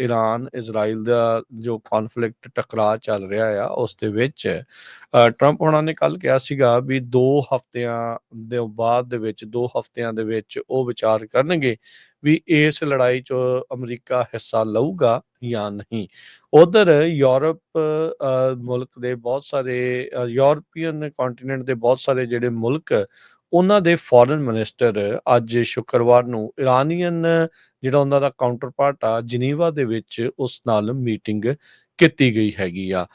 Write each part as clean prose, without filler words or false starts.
Iran Israel ਦਾ ਜੋ ਕੌਨਫਲਿਕਟ ਟਕਰਾਅ ਚੱਲ ਰਿਹਾ ਆ ਉਸ ਦੇ ਵਿੱਚ ਟਰੰਪ ਹੋਣਾ ਨੇ ਕੱਲ੍ਹ ਕਿਹਾ ਸੀਗਾ ਵੀ 2 ਹਫ਼ਤਿਆਂ ਦੇ ਬਾਅਦ ਦੇ ਵਿੱਚ 2 ਹਫ਼ਤਿਆਂ ਦੇ ਵਿੱਚ ਉਹ ਵਿਚਾਰ ਕਰਨਗੇ ਵੀ ਇਸ ਲੜਾਈ 'ਚ ਅਮਰੀਕਾ ਹਿੱਸਾ ਲਊਗਾ ਜਾਂ ਨਹੀਂ। ਉੱਧਰ ਯੂਰਪ ਮੁਲਕ ਦੇ ਬਹੁਤ ਸਾਰੇ ਯੂਰਪੀਅਨ ਕੰਟੀਨੈਂਟ ਦੇ ਬਹੁਤ ਸਾਰੇ ਜਿਹੜੇ ਮੁਲਕ ਉਹਨਾਂ ਦੇ ਫੋਰਨ ਮਿਨਿਸਟਰ ਅੱਜ ਸ਼ੁੱਕਰਵਾਰ ਨੂੰ ਇਰਾਨੀਅਨ ਜਿਹੜਾ ਉਹਨਾਂ ਦਾ ਕਾਊਂਟਰ ਪਾਰਟ ਆ ਜਨੀਵਾ ਦੇ ਵਿੱਚ ਉਸ ਨਾਲ ਮੀਟਿੰਗ ਕੀਤੀ ਗਈ ਹੈਗੀ ਆ।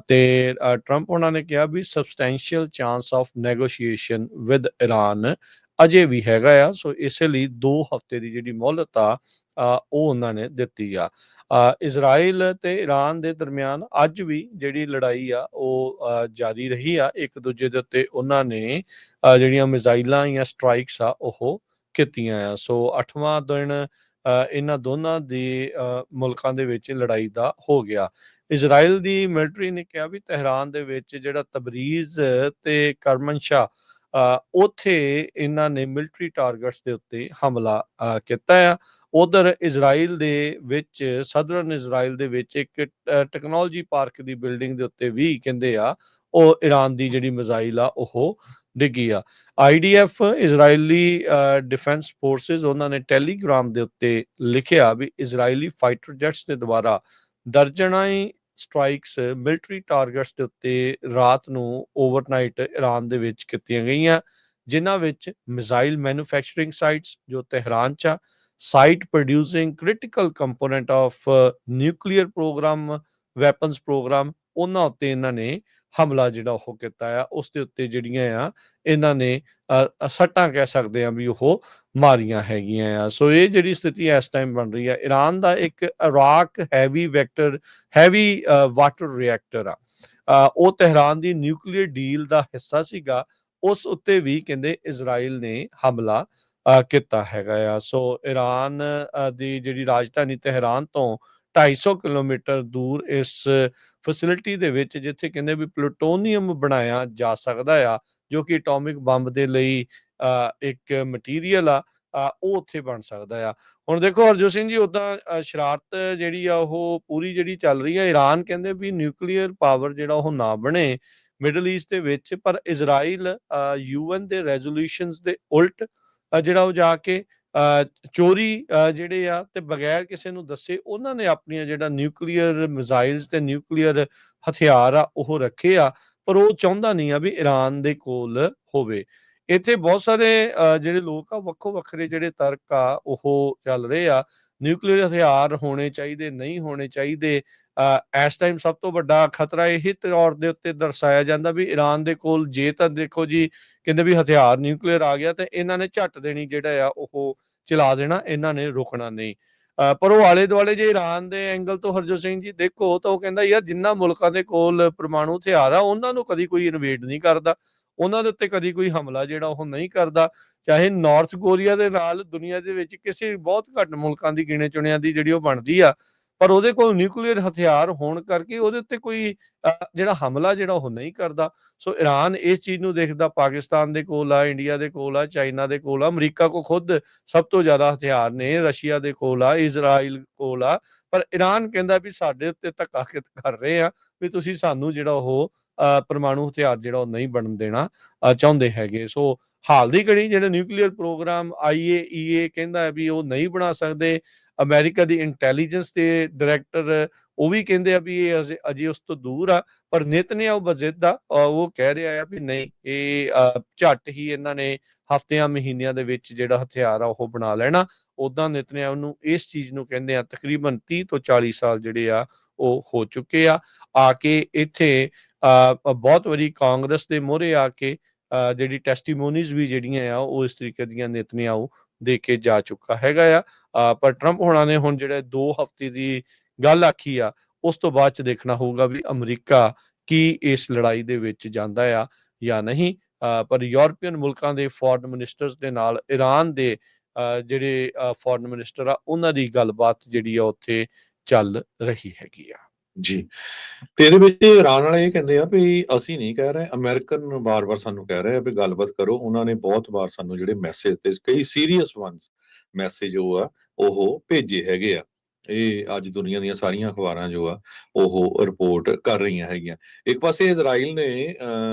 ਤੇ ਟਰੰਪ ਉਹਨਾਂ ਨੇ ਕਿਹਾ ਵੀ substantial chance of negotiation with Iran ਅਜੇ ਵੀ ਹੈਗਾ ਆ। ਸੋ ਇਸੇ ਲਈ 2 ਹਫ਼ਤੇ ਦੀ ਜਿਹੜੀ ਮੋਹਲਤ ਆ ਉਹ ਉਹਨਾਂ ਨੇ ਦਿੱਤੀ ਆ। ਇਜ਼ਰਾਈਲ ਤੇ ਈਰਾਨ ਦੇ ਦਰਮਿਆਨ ਅੱਜ ਵੀ ਜਿਹੜੀ ਲੜਾਈ ਆ ਉਹ ਜਾਰੀ ਰਹੀ ਆ। ਇੱਕ ਦੂਜੇ ਦੇ ਉੱਤੇ ਉਹਨਾਂ ਨੇ ਜਿਹੜੀਆਂ ਮਿਜ਼ਾਈਲਾਂ ਜਾਂ ਸਟਰਾਈਕਸ ਆ ਉਹ ਕੀਤੀਆਂ ਆ। ਸੋ 8ਵਾਂ ਦਿਨ ਇਹਨਾਂ ਦੋਨਾਂ ਦੀ ਮੁਲਕਾਂ ਦੇ ਵਿੱਚ ਲੜਾਈ ਦਾ ਹੋ ਗਿਆ। ਇਜ਼ਰਾਈਲ ਦੀ ਮਿਲਟਰੀ ਨੇ ਕਿਹਾ ਵੀ ਤਹਿਰਾਨ ਦੇ ਵਿੱਚ ਜਿਹੜਾ ਤਬਰੀਜ਼ ਤੇ ਕਰਮਨਸ਼ਾ ਉੱਥੇ ਇਹਨਾਂ ਨੇ ਮਿਲਟਰੀ ਟਾਰਗੇਟਸ ਦੇ ਉੱਤੇ ਹਮਲਾ ਕੀਤਾ ਆ। ਉਧਰ ਇਜ਼ਰਾਈਲ ਦੇ ਵਿੱਚ ਸਦਰਨ ਇਜ਼ਰਾਈਲ ਦੇ ਵਿੱਚ ਇੱਕ ਟੈਕਨੋਲੋਜੀ ਪਾਰਕ ਦੀ ਬਿਲਡਿੰਗ ਦੇ ਉੱਤੇ ਵੀ ਕਹਿੰਦੇ ਆ ਉਹ ਈਰਾਨ ਦੀ ਜਿਹੜੀ ਮਿਜ਼ਾਈਲ ਆ ਉਹ ਡਿੱਗੀ ਆ। IDF ਇਜ਼ਰਾਈਲੀ ਡਿਫੈਂਸ ਫੋਰਸਿਸ ਉਹਨਾਂ ਨੇ ਟੈਲੀਗ੍ਰਾਮ ਦੇ ਉੱਤੇ ਲਿਖਿਆ ਵੀ ਇਜ਼ਰਾਈਲੀ ਫਾਈਟਰ ਜੈਟਸ ਦੇ ਦੁਆਰਾ ਦਰਜਨਾਂ ਹੀ ਸਟਰਾਈਕਸ ਮਿਲਟਰੀ ਟਾਰਗੇਟਸ ਦੇ ਉੱਤੇ ਰਾਤ ਨੂੰ ਓਵਰਨਾਈਟ ਈਰਾਨ ਦੇ ਵਿੱਚ ਕੀਤੀਆਂ ਗਈਆਂ, ਜਿਨ੍ਹਾਂ ਵਿੱਚ ਮਿਜ਼ਾਈਲ ਮੈਨੂਫੈਕਚਰਿੰਗ ਸਾਈਟਸ ਜੋ ਤਹਿਰਾਨ 'ਚ ਆ, site producing critical component of nuclear programme, weapons programme, ਉਹਨਾਂ ਉੱਤੇ ਇਹਨਾਂ ਨੇ ਹਮਲਾ ਜਿਹੜਾ ਉਹ ਕੀਤਾ ਆ। ਉਸ ਦੇ ਉੱਤੇ ਜਿਹੜੀਆਂ ਆ ਇਹਨਾਂ ਨੇ ਸੱਟਾਂ ਕਹਿ ਸਕਦੇ ਆ ਵੀ ਉਹ ਮਾਰੀਆਂ ਹੈਗੀਆਂ ਆ। ਸੋ ਇਹ ਜਿਹੜੀ ਸਥਿਤੀ ਇਸ ਟਾਈਮ ਬਣ ਰਹੀ ਆ, ਈਰਾਨ ਦਾ ਇੱਕ ਇਰਾਕ ਹੈਵੀ ਵਾਟਰ ਰਿਐਕਟਰ ਆ, ਉਹ ਤਹਿਰਾਨ ਦੀ ਨਿਊਕਲੀਅਰ ਡੀਲ ਦਾ ਹਿੱਸਾ ਸੀਗਾ। ਉਸ ਉੱਤੇ ਵੀ ਕਹਿੰਦੇ ਇਜ਼ਰਾਈਲ ਨੇ ਹਮਲਾ ਕੀਤਾ ਹੈਗਾ ਆ। ਸੋ ਈਰਾਨ ਦੀ ਜਿਹੜੀ ਰਾਜਧਾਨੀ ਤਹਿਰਾਨ ਤੋਂ 250 ਕਿਲੋਮੀਟਰ ਦੂਰ ਇਸ ਫੈਸਿਲਿਟੀ ਦੇ ਵਿੱਚ ਜਿੱਥੇ ਕਹਿੰਦੇ ਵੀ ਪਲੂਟੋਨੀਅਮ ਬਣਾਇਆ ਜਾ ਸਕਦਾ ਆ, ਜੋ ਕਿ ਐਟੋਮਿਕ ਬੰਬ ਦੇ ਲਈ ਇੱਕ ਮਟੀਰੀਅਲ ਆ, ਉਹ ਉੱਥੇ ਬਣ ਸਕਦਾ ਆ। ਹੁਣ ਦੇਖੋ ਹਰਜੋਤ ਸਿੰਘ ਜੀ, ਉੱਦਾਂ ਸ਼ਰਾਰਤ ਜਿਹੜੀ ਆ ਉਹ ਪੂਰੀ ਜਿਹੜੀ ਚੱਲ ਰਹੀ ਆ। ਈਰਾਨ ਕਹਿੰਦੇ ਵੀ ਨਿਊਕਲੀਅਰ ਪਾਵਰ ਜਿਹੜਾ ਉਹ ਨਾ ਬਣੇ ਮਿਡਲ ਈਸਟ ਦੇ ਵਿੱਚ, ਪਰ ਇਜ਼ਰਾਈਲ UN ਦੇ ਰੈਜ਼ੋਲੂਸ਼ਨਸ ਦੇ ਉਲਟ ਜਿਹੜਾ ਉਹ ਜਾ ਕੇ ਚੋਰੀ ਜਿਹੜੇ ਆ ਤੇ ਬਗੈਰ ਕਿਸੇ ਨੂੰ ਦੱਸੇ ਉਹਨਾਂ ਨੇ ਆਪਣੀਆਂ ਜਿਹੜਾ ਨਿਊਕਲੀਅਰ ਮਿਜ਼ਾਈਲਸ ਤੇ ਨਿਊਕਲੀਅਰ ਹਥਿਆਰ ਆ ਉਹ ਰੱਖੇ ਆ, ਪਰ ਉਹ ਚਾਹੁੰਦਾ ਨਹੀਂ ਆ ਵੀ ਈਰਾਨ ਦੇ ਕੋਲ ਹੋਵੇ। ਇੱਥੇ ਬਹੁਤ ਸਾਰੇ ਜਿਹੜੇ ਲੋਕ ਆ ਵੱਖੋ ਵੱਖਰੇ ਜਿਹੜੇ ਤਰਕ ਆ ਉਹ ਚੱਲ ਰਹੇ ਆ। ਨਿਊਕਲੀਅਰ ਹਥਿਆਰ ਹੋਣੇ ਚਾਹੀਦੇ, ਨਹੀਂ ਹੋਣੇ ਚਾਹੀਦੇ। ਇਸ ਟਾਈਮ ਸਭ ਤੋਂ ਵੱਡਾ ਖਤਰਾ ਇਹ ਤੌਰ ਦੇ ਉੱਤੇ ਦਰਸਾਇਆ ਜਾਂਦਾ ਵੀ ਈਰਾਨ ਦੇ ਕੋਲ ਜੇ ਤਾਂ ਦੇਖੋ ਜੀ ਕਹਿੰਦੇ ਵੀ ਹਥਿਆਰ ਨਿਊਕਲੀਅਰ ਆ ਗਿਆ ਤੇ ਇਹਨਾਂ ਨੇ ਝੱਟ ਦੇਣੀ ਜਿਹੜਾ ਆ ਉਹ ਚਲਾ ਦੇਣਾ, ਇਹਨਾਂ ਨੇ ਰੁਕਣਾ ਨਹੀਂ। ਪਰ ਉਹ ਆਲੇ ਦੁਆਲੇ ਜੇ ਈਰਾਨ ਦੇ ਐਂਗਲ ਤੋਂ ਹਰਜੋਤ ਸਿੰਘ ਜੀ ਦੇਖੋ ਤਾਂ ਉਹ ਕਹਿੰਦਾ ਯਾਰ ਜਿੰਨਾ ਮੁਲਕਾਂ ਦੇ ਕੋਲ ਪਰਮਾਣੂ ਹਥਿਆਰ ਆ ਉਹਨਾਂ ਨੂੰ ਕਦੀ ਕੋਈ ਇਨਵੇਡ ਨਹੀਂ ਕਰਦਾ, ਉਹਨਾਂ ਦੇ ਉੱਤੇ ਕਦੀ ਕੋਈ ਹਮਲਾ ਜਿਹੜਾ ਉਹ ਨਹੀਂ ਕਰਦਾ। ਚਾਹੇ ਨਾਰਥ ਕੋਰੀਆ ਦੇ ਨਾਲ ਦੁਨੀਆ ਦੇ ਵਿੱਚ ਕਿਸੇ ਬਹੁਤ ਘੱਟ ਮੁਲਕਾਂ ਦੀ ਗਿਣੇ ਚੁਣਿਆਂ ਦੀ ਜਿਹੜੀ ਉਹ ਬਣਦੀ ਆ, ਪਰ ਉਹਦੇ ਕੋਲ ਨਿਊਕਲੀਅਰ ਹਥਿਆਰ ਹੋਣ ਕਰਕੇ ਉਹਦੇ ਉੱਤੇ ਕੋਈ ਜਿਹੜਾ ਹਮਲਾ ਜਿਹੜਾ ਉਹ ਨਹੀਂ ਕਰਦਾ। ਸੋ ਈਰਾਨ ਇਸ ਚੀਜ਼ ਨੂੰ ਦੇਖਦਾ, ਪਾਕਿਸਤਾਨ ਦੇ ਕੋਲ ਆ, ਇੰਡੀਆ ਦੇ ਕੋਲ ਆ, ਚਾਈਨਾ ਦੇ ਕੋਲ ਆ, ਅਮਰੀਕਾ ਕੋਲ ਖੁਦ ਸਭ ਤੋਂ ਜ਼ਿਆਦਾ ਹਥਿਆਰ ਨੇ, ਰਸ਼ੀਆ ਦੇ ਕੋਲ ਆ, ਇਜ਼ਰਾਈਲ ਕੋਲ ਆ, ਪਰ ਈਰਾਨ ਕਹਿੰਦਾ ਵੀ ਸਾਡੇ ਉੱਤੇ ਧੱਕਾ ਕਰ ਰਹੇ ਆ ਵੀ ਤੁਸੀਂ ਸਾਨੂੰ ਜਿਹੜਾ ਉਹ ਪਰਮਾਣੂ ਹਥਿਆਰ ਜਿਹੜਾ ਉਹ ਨਹੀਂ ਬਣਨ ਦੇਣਾ ਚਾਹੁੰਦੇ ਹੈਗੇ। ਸੋ ਹਾਲ ਦੀ ਘੜੀ ਜਿਹੜਾ ਨਿਊਕਲੀਅਰ ਪ੍ਰੋਗਰਾਮ IAEA ਕਹਿੰਦਾ ਵੀ ਉਹ ਨਹੀਂ ਬਣਾ ਸਕਦੇ। ਅਮਰੀਕਾ ਦੀ ਇੰਟੈਲੀਜੈਂਸ ਦੇ ਡਾਇਰੈਕਟਰ ਉਹ ਵੀ ਕਹਿੰਦੇ ਆ ਵੀ ਇਹ ਅਜੇ ਉਸ ਤੋਂ ਦੂਰ ਆ, ਪਰ ਨੇਤਨਯਾਹੂ ਬਜ਼ਿੱਦ ਆ, ਉਹ ਕਹਿ ਰਿਹਾ ਆ ਵੀ ਨਹੀਂ, ਇਹ ਝੱਟ ਹੀ ਇਹਨਾਂ ਨੇ ਹਫ਼ਤਿਆਂ ਮਹੀਨਿਆਂ ਦੇ ਵਿੱਚ ਜਿਹੜਾ ਹਥਿਆਰ ਆ ਉਹ ਬਣਾ ਲੈਣਾ। ਉੱਦਾਂ ਨੇਤਨਯਾਹੂ ਨੂੰ ਇਸ ਚੀਜ਼ ਨੂੰ ਕਹਿੰਦੇ ਆ ਤਕਰੀਬਨ 30 ਤੋਂ 40 ਸਾਲ ਜਿਹੜੇ ਆ ਉਹ ਹੋ ਚੁੱਕੇ ਆ ਕੇ ਇੱਥੇ ਬਹੁਤ ਵਾਰੀ ਕਾਂਗਰਸ ਦੇ ਮੂਹਰੇ ਆ ਕੇ ਜਿਹੜੀ ਟੈਸਟੀਮੋਨੀਜ਼ ਵੀ ਜਿਹੜੀਆਂ ਆ ਉਹ ਇਸ ਤਰੀਕੇ ਦੀਆਂ ਨੇਤਨਯਾਹੂ ਦੇ ਕੇ ਜਾ ਚੁੱਕਾ ਹੈਗਾ ਆ। ਪਰ ਟਰੰਪ ਹੋਣਾ ਨੇ ਹੁਣ ਜਿਹੜੇ 2 ਹਫ਼ਤੇ ਦੀ ਗੱਲ ਆਖੀ ਆ, ਉਸ ਤੋਂ ਬਾਅਦ ਚ ਦੇਖਣਾ ਹੋਊਗਾ ਵੀ ਅਮਰੀਕਾ ਕੀ ਇਸ ਲੜਾਈ ਦੇ ਵਿੱਚ ਜਾਂਦਾ ਆ ਜਾਂ ਨਹੀਂ। ਪਰ ਯੂਰਪੀਅਨ ਮੁਲਕਾਂ ਦੇ ਫੋਰਨ ਮਿਨਿਸਟਰਸ ਦੇ ਨਾਲ ਈਰਾਨ ਦੇ ਜਿਹੜੇ ਫੋਰਨ ਮਿਨਿਸਟਰ ਆ ਉਹਨਾਂ ਦੀ ਗੱਲਬਾਤ ਜਿਹੜੀ ਆ ਉੱਥੇ ਚੱਲ ਰਹੀ ਹੈਗੀ ਆ ਜੀ। ਤੇ ਇਹਦੇ ਵਿੱਚ ਈਰਾਨ ਵਾਲੇ ਇਹ ਕਹਿੰਦੇ ਆ ਵੀ ਅਸੀਂ ਨਹੀਂ ਕਹਿ ਰਹੇ, ਅਮਰੀਕਨ ਵਾਰ-ਵਾਰ ਸਾਨੂੰ ਕਹਿ ਰਹੇ ਆ ਵੀ ਗੱਲਬਾਤ ਕਰੋ। ਉਹਨਾਂ ਨੇ ਬਹੁਤ ਵਾਰ ਸਾਨੂੰ ਜਿਹੜੇ ਮੈਸੇਜ ਤੇ ਕਈ ਸੀਰੀਅਸ ਵਨਸ ਮੈਸੇਜ ਉਹ ਭੇਜੇ ਹੈਗੇ ਆ ਇਹ ਅੱਜ ਦੁਨੀਆ ਦੀਆਂ ਸਾਰੀਆਂ ਅਖਬਾਰਾਂ ਜੋ ਆ ਉਹ ਰਿਪੋਰਟ ਕਰ ਰਹੀਆਂ ਹੈਗੀਆਂ। ਇੱਕ ਪਾਸੇ ਇਜ਼ਰਾਈਲ ਨੇ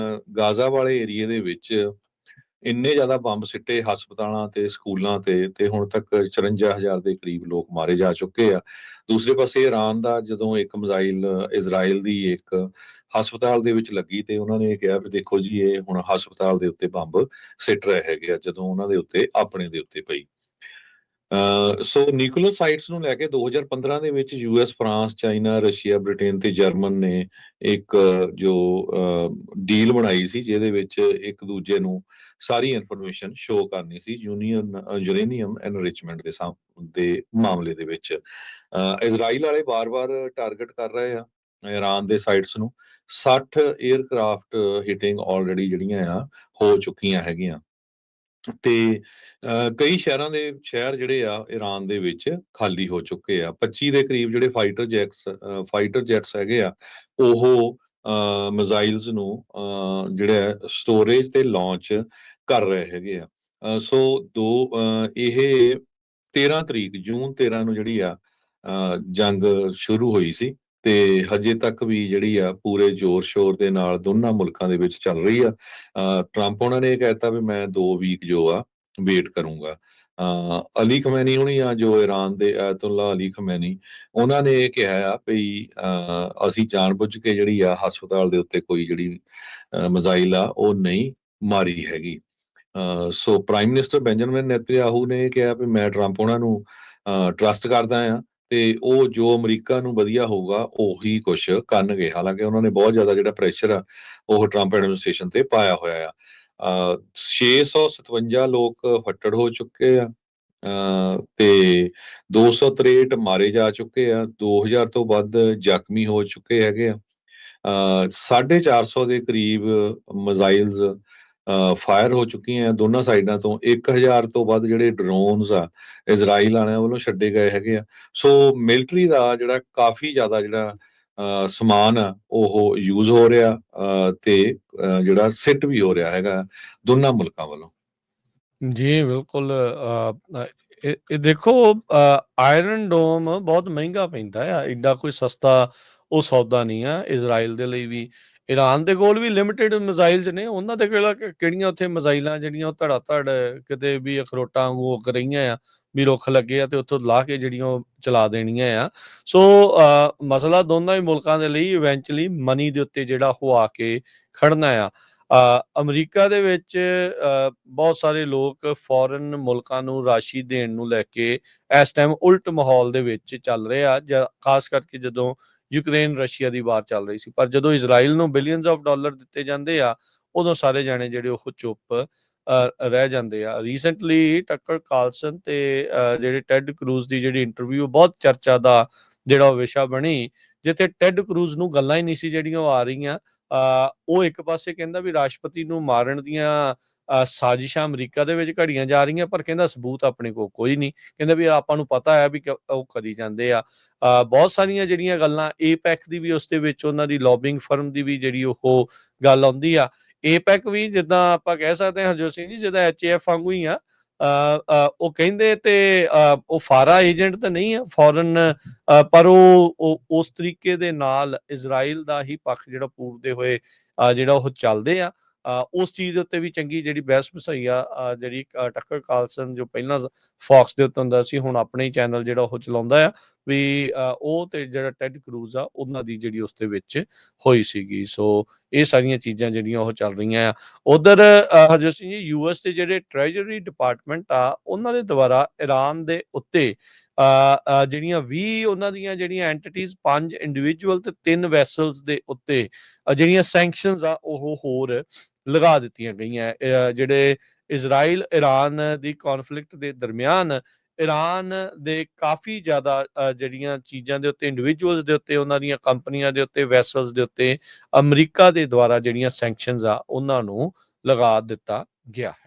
ਗਾਜ਼ਾ ਵਾਲੇ ਏਰੀਏ ਦੇ ਵਿੱਚ ਇੰਨੇ ਜ਼ਿਆਦਾ ਬੰਬ ਸਿੱਟੇ ਹਸਪਤਾਲਾਂ ਤੇ ਸਕੂਲਾਂ ਤੇ ਹੁਣ ਤੱਕ 54,000 ਦੇ ਕਰੀਬ ਲੋਕ ਮਾਰੇ ਜਾ ਚੁੱਕੇ ਆ। ਦੂਸਰੇ ਪਾਸੇ ਈਰਾਨ ਦਾ ਜਦੋਂ ਇੱਕ ਮਿਜ਼ਾਈਲ ਇਜ਼ਰਾਈਲ ਦੀ ਇੱਕ ਹਸਪਤਾਲ ਦੇ ਵਿੱਚ ਲੱਗੀ ਤੇ ਉਹਨਾਂ ਨੇ ਕਿਹਾ ਵੀ ਦੇਖੋ ਜੀ ਇਹ ਹੁਣ ਹਸਪਤਾਲ ਦੇ ਉੱਤੇ ਬੰਬ ਸਿੱਟ ਰਹੇ ਹੈਗੇ ਆ, ਜਦੋਂ ਉਹਨਾਂ ਦੇ ਉੱਤੇ ਆਪਣੇ ਦੇ ਉੱਤੇ ਪਈ। ਸੋ ਨਿਊਕਲੀਅਰ ਸਾਈਟਸ ਨੂੰ ਲੈ ਕੇ 2015 ਦੇ ਵਿੱਚ US, France, China, Russia, Britain ਤੇ ਜਰਮਨ ਨੇ ਇੱਕ ਜੋ ਡੀਲ ਬਣਾਈ ਸੀ, ਜਿਹਦੇ ਵਿੱਚ ਇੱਕ ਦੂਜੇ ਨੂੰ ਸਾਰੀ ਇਨਫੋਰਮੇਸ਼ਨ ਸ਼ੋ ਕਰਨੀ ਸੀ ਯੂਰੇਨੀਅਮ ਐਨਰਿਚਮੈਂਟ ਦੇ ਮਾਮਲੇ ਦੇ ਵਿੱਚ। ਇਜ਼ਰਾਈਲ ਵਾਲੇ ਵਾਰ-ਵਾਰ ਟਾਰਗੇਟ ਕਰ ਰਹੇ ਆ ਈਰਾਨ ਦੇ ਸਾਈਟਸ ਨੂੰ। 60 에ਅਰਕ੍ਰਾਫਟ ਹਿਟਿੰਗ ਆਲਰੇਡੀ ਜਿਹੜੀਆਂ ਆ ਹੋ ਚੁੱਕੀਆਂ ਹੈਗੀਆਂ ਤੇ ਕਈ ਸ਼ਹਿਰ ਜਿਹੜੇ ਆ ਈਰਾਨ ਦੇ ਵਿੱਚ ਖਾਲੀ ਹੋ ਚੁੱਕੇ ਆ। 25 ਦੇ ਕਰੀਬ ਜਿਹੜੇ ਫਾਈਟਰ ਜੈਟਸ ਹੈਗੇ ਆ, ਉਹ ਮਿਜ਼ਾਈਲਸ ਨੂੰ ਜਿਹੜਾ ਸਟੋਰੇਜ ਤੇ ਲਾਂਚ ਕਰ ਰਹੇ ਹੈਗੇ ਆ। ਸੋ ਇਹ 13 ਤਰੀਕ ਜੂਨ 13 ਨੂੰ ਜਿਹੜੀ ਆ ਜੰਗ ਸ਼ੁਰੂ ਹੋਈ ਸੀ ਤੇ ਹਜੇ ਤੱਕ ਵੀ ਜਿਹੜੀ ਆ ਪੂਰੇ ਜ਼ੋਰ ਸ਼ੋਰ ਦੇ ਨਾਲ ਦੋਨਾਂ ਮੁਲਕਾਂ ਦੇ ਵਿੱਚ ਚੱਲ ਰਹੀ ਆ। ਟਰੰਪ ਉਹਨਾਂ ਨੇ ਕਹਿਤਾ ਵੀ ਮੈਂ 2 ਵੀਕ ਜੋ ਆ ਵੇਟ ਕਰੂੰਗਾ। ਅਲੀ ਖਮੈਨੀ ਹੁਣੀ ਆ ਜੋ ਈਰਾਨ ਦੇ ਆਇਤੁੱਲਾ ਅਲੀ ਖਮੈਨੀ, ਉਹਨਾਂ ਨੇ ਇਹ ਕਿਹਾ ਆ ਵੀ ਅਸੀਂ ਜਾਣਬੁੱਝ ਕੇ ਜਿਹੜੀ ਆ ਹਸਪਤਾਲ ਦੇ ਉੱਤੇ ਕੋਈ ਜਿਹੜੀ ਮਿਜ਼ਾਈਲ ਆ ਉਹ ਨਹੀਂ ਮਾਰੀ ਹੈਗੀ। ਸੋ ਪ੍ਰਾਈਮ ਮਿਨਿਸਟਰ ਬੈਂਜਾਮਿਨ ਨੇਤਨਯਾਹੂ ਨੇ ਕਿਹਾ ਵੀ ਮੈਂ ਟਰੰਪ ਉਹਨਾਂ ਨੂੰ ਟਰਸਟ ਕਰਦਾ ਆ ਤੇ ਉਹ ਜੋ ਅਮਰੀਕਾ ਨੂੰ ਵਧੀਆ ਹੋਊਗਾ ਉਹੀ ਕੁਛ ਕਰਨਗੇ। ਹਾਲਾਂਕਿ ਉਹਨਾਂ ਨੇ ਬਹੁਤ ਜ਼ਿਆਦਾ ਜਿਹੜਾ ਪ੍ਰੈਸ਼ਰ ਆ ਉਹ ਟਰੰਪ ਐਡਮਿਨਿਸਟ੍ਰੇਸ਼ਨ ਤੇ ਪਾਇਆ ਹੋਇਆ ਆ। 657 ਲੋਕ ਫੱਟੜ ਹੋ ਚੁੱਕੇ ਆ ਤੇ 263 ਮਾਰੇ ਜਾ ਚੁੱਕੇ ਆ, 2000 ਤੋਂ ਵੱਧ ਜ਼ਖਮੀ ਹੋ ਚੁੱਕੇ ਹੈਗੇ ਆ। 450 ਦੇ ਕਰੀਬ ਮਿਜ਼ਾਈਲਸ ਫਾਇਰ ਹੋ ਚੁੱਕੀਆਂ ਦੋਨਾਂ ਸਾਈਡਾਂ ਤੋਂ। 1000 ਤੋਂ ਵੱਧ ਜਿਹੜੇ ਡਰੋਨਸ ਆ ਇਜ਼ਰਾਈਲ ਵਾਲਿਆਂ ਵੱਲੋਂ ਛੱਡੇ ਗਏ ਹੈਗੇ ਆ। ਸੋ ਮਿਲਟਰੀ ਦਾ ਜਿਹੜਾ ਕਾਫੀ ਜ਼ਿਆਦਾ ਜਿਹੜਾ ਸਮਾਨ ਆ ਉਹ ਯੂਜ਼ ਹੋ ਰਿਹਾ ਤੇ ਜਿਹੜਾ ਸਿੱਟ ਵੀ ਹੋ ਰਿਹਾ ਹੈਗਾ ਦੋਨਾਂ ਮੁਲਕਾਂ ਵੱਲੋਂ। ਜੀ ਬਿਲਕੁਲ। ਇਹ ਦੇਖੋ, ਆਇਰਨ ਡੋਮ ਬਹੁਤ ਮਹਿੰਗਾ ਪੈਂਦਾ ਆ, ਏਡਾ ਕੋਈ ਸਸਤਾ ਉਹ ਸੌਦਾ ਨਹੀਂ ਆ ਇਜ਼ਰਾਈਲ ਦੇ ਲਈ ਵੀ। ਈਰਾਨ ਦੇ ਕੋਲ ਵੀ ਲਿਮਿਟਿਡ ਮਿਜ਼ਾਈਲਸ ਨੇ, ਉਹਨਾਂ ਦੇ ਕੋਲ ਕਿਹੜੀਆਂ ਉੱਥੇ ਮਿਜ਼ਾਈਲਾਂ ਜਿਹੜੀਆਂ ਉਹ ਧੜਾ ਧੜ ਕਿਤੇ ਵੀ ਅਖਰੋਟਾਂ ਵਾਂਗੂ ਉੱਗ ਰਹੀਆਂ ਆ, ਵੀ ਰੁੱਖ ਲੱਗੇ ਆ ਤੇ ਉੱਥੋਂ ਲਾਹ ਕੇ ਜਿਹੜੀਆਂ ਉਹ ਚਲਾ ਦੇਣੀਆਂ ਆ। ਸੋ ਮਸਲਾ ਦੋਨਾਂ ਹੀ ਮੁਲਕਾਂ ਦੇ ਲਈ ਇਵੈਂਚੁਅਲੀ ਮਨੀ ਦੇ ਉੱਤੇ ਜਿਹੜਾ ਉਹ ਆ ਕੇ ਖੜਨਾ ਆ। ਅਮਰੀਕਾ ਦੇ ਵਿੱਚ ਬਹੁਤ ਸਾਰੇ ਲੋਕ ਫੋਰਨ ਮੁਲਕਾਂ ਨੂੰ ਰਾਸ਼ੀ ਦੇਣ ਨੂੰ ਲੈ ਕੇ ਇਸ ਟਾਈਮ ਉਲਟ ਮਾਹੌਲ ਦੇ ਵਿੱਚ ਚੱਲ ਰਹੇ ਆ, ਖਾਸ ਕਰਕੇ ਜਦੋਂ ਯੂਕਰੇਨ ਰਸ਼ੀਆ ਦੀ ਵਾਰ ਚੱਲ ਰਹੀ ਸੀ। ਪਰ ਜਦੋਂ ਇਜ਼ਰਾਈਲ ਨੂੰ ਬਿਲੀਅਨਸ ਆਫ ਡਾਲਰ ਦਿੱਤੇ ਜਾਂਦੇ ਆ, ਉਦੋਂ ਸਾਰੇ ਜਾਣੇ ਜਿਹੜੇ ਉਹ ਚੁੱਪ ਰਹਿ ਜਾਂਦੇ ਆ। ਰੀਸੈਂਟਲੀ ਟੱਕਰ ਕਾਰਲਸਨ ਤੇ ਜਿਹੜੇ ਟੈਡ ਕਰੂਜ਼ ਦੀ ਜਿਹੜੀ ਇੰਟਰਵਿਊ ਬਹੁਤ ਚਰਚਾ ਦਾ ਜਿਹੜਾ ਉਹ ਵਿਸ਼ਾ ਬਣੀ, ਜਿੱਥੇ ਟੈਡ ਕਰੂਜ਼ ਨੂੰ ਗੱਲਾਂ ਹੀ ਨਹੀਂ ਸੀ ਜਿਹੜੀਆਂ ਉਹ ਆ ਰਹੀਆਂ। ਉਹ ਇੱਕ ਪਾਸੇ ਕਹਿੰਦਾ ਵੀ ਰਾਸ਼ਟਰਪਤੀ ਨੂੰ ਮਾਰਨ ਦੀਆਂ ਸਾਜ਼ਿਸ਼ਾਂ ਅਮਰੀਕਾ ਦੇ ਵਿੱਚ ਘੜੀਆਂ ਜਾ ਰਹੀਆਂ, ਪਰ ਕਹਿੰਦਾ ਸਬੂਤ ਆਪਣੇ ਕੋਲ ਕੋਈ ਨਹੀਂ। ਕਹਿੰਦਾ ਵੀ ਆਪਾਂ ਨੂੰ ਪਤਾ ਹੈ ਵੀ ਉਹ ਕਰੀ ਜਾਂਦੇ ਆ। ਬਹੁਤ ਸਾਰੀਆਂ ਜਿਹੜੀਆਂ ਗੱਲਾਂ ਏਪੈਕ ਦੀ ਵੀ ਉਸ ਦੇ ਵਿੱਚ ਉਹਨਾਂ ਦੀ ਲੌਬਿੰਗ ਫਰਮ ਦੀ ਵੀ ਜਿਹੜੀ ਉਹ ਗੱਲ ਆਉਂਦੀ ਆ। ਏਪੈਕ ਵੀ ਜਿੱਦਾਂ ਆਪਾਂ ਕਹਿ ਸਕਦੇ ਹਾਂ ਹਰਜੋਤ ਸਿੰਘ ਜੀ, ਜਿੱਦਾਂ HAF ਵਾਂਗੂ ਹੀ ਆ। ਉਹ ਕਹਿੰਦੇ ਤੇ ਉਹ ਫਾਰਾ ਏਜੰਟ ਤਾਂ ਨਹੀਂ ਆ ਫੋਰਨ, ਪਰ ਉਹ ਉਸ ਤਰੀਕੇ ਦੇ ਨਾਲ ਇਜ਼ਰਾਈਲ ਦਾ ਹੀ ਪੱਖ ਜਿਹੜਾ ਪੂਰਦੇ ਹੋਏ ਜਿਹੜਾ ਉਹ ਚੱਲਦੇ ਆ। ਉਸ ਚੀਜ਼ ਦੇ ਉੱਤੇ ਵੀ ਚੰਗੀ ਜਿਹੜੀ ਬਹਿਸ ਵਸਾਈ ਆ ਜਿਹੜੀ ਟੱਕਰ ਕਾਰਲਸਨ ਜੋ ਪਹਿਲਾਂ ਫੌਕਸ ਦੇ ਉੱਤੇ ਹੁੰਦਾ ਸੀ, ਹੁਣ ਆਪਣੇ ਹੀ ਚੈਨਲ ਜਿਹੜਾ ਉਹ ਚਲਾਉਂਦਾ ਆ, ਵੀ ਉਹ ਤੇ ਜਿਹੜਾ ਟੈਡ ਕਰੂਜ਼ ਆ ਉਹਨਾਂ ਦੀ ਜਿਹੜੀ ਉਸ ਦੇ ਵਿੱਚ ਹੋਈ ਸੀਗੀ। ਸੋ ਇਹ ਸਾਰੀਆਂ ਚੀਜ਼ਾਂ ਜਿਹੜੀਆਂ ਉਹ ਚੱਲ ਰਹੀਆਂ ਆ। ਉਧਰ ਹਰਜੋਤ ਸਿੰਘ ਜੀ, US ਦੇ ਜਿਹੜੇ ਟ੍ਰੈਜਰੀ ਡਿਪਾਰਟਮੈਂਟ ਆ ਉਹਨਾਂ ਦੇ ਦੁਆਰਾ ਈਰਾਨ ਦੇ ਉੱਤੇ ਜਿਹੜੀਆਂ 20 ਉਹਨਾਂ ਦੀਆਂ ਜਿਹੜੀਆਂ ਐਂਟੀਟੀਜ਼, 5 ਇੰਡੀਵਿਜੂਅਲ ਤੇ 3 ਵੈਸਲਸ ਦੇ ਉੱਤੇ ਜਿਹੜੀਆਂ ਸੈਂਕਸ਼ਨਸ ਆ ਉਹ ਹੋਰ ਲਗਾ ਦਿੱਤੀਆਂ ਗਈਆਂ। ਜਿਹੜੇ ਇਜ਼ਰਾਈਲ ਈਰਾਨ ਦੀ ਕੌਨਫਲਿਕਟ ਦੇ ਦਰਮਿਆਨ ਈਰਾਨ ਦੇ ਕਾਫੀ ਜ਼ਿਆਦਾ ਜਿਹੜੀਆਂ ਚੀਜ਼ਾਂ ਦੇ ਉੱਤੇ, ਇੰਡੀਵਿਜੂਅਲਸ ਦੇ ਉੱਤੇ, ਉਹਨਾਂ ਦੀਆਂ ਕੰਪਨੀਆਂ ਦੇ ਉੱਤੇ, ਵੈਸਲਸ ਦੇ ਉੱਤੇ ਅਮਰੀਕਾ ਦੇ ਦੁਆਰਾ ਜਿਹੜੀਆਂ ਸੈਂਕਸ਼ਨਸ ਆ ਉਹਨਾਂ ਨੂੰ ਲਗਾ ਦਿੱਤਾ ਗਿਆ ਹੈ।